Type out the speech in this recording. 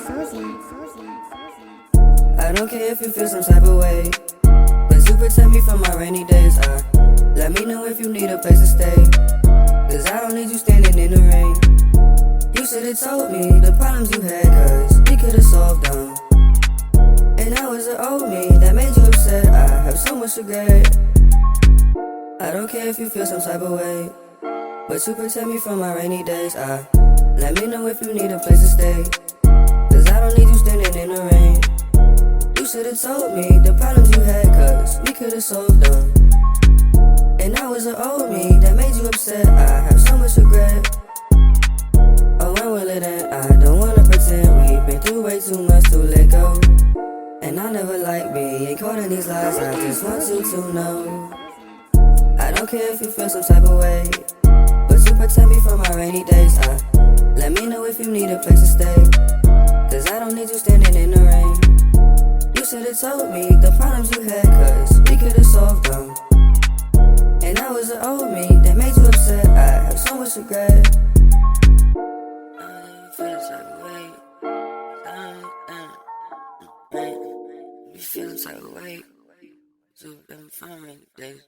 I don't care if you feel some type of way, but you protect me from my rainy days. Let me know if you need a place to stay, cause I don't need you standing in the rain. You should've told me the problems you had, cause we could've solved them. And that was the old me that made you upset. I have so much regret. I don't care if you feel some type of way, but you protect me from my rainy days. Let me know if you need a place to stay, cause I don't need you standing in the rain. You should've told me the problems you had, cause we could've solved them. And that was the old me that made you upset. I have so much regret. Oh, when will it end? I don't wanna pretend. We've been through way too much to let go. And I never liked being caught in these lies. I just want you to know. I don't care if you feel some type of way, but you protect me from my rainy days. Let me know if you need a place to stay, cause I don't need you standing in the rain. You should've told me the problems you had, cause we could've solved them. And that was the old me that made you upset. I have so much regret. I feel type of way. You feel type of way. So them fine days.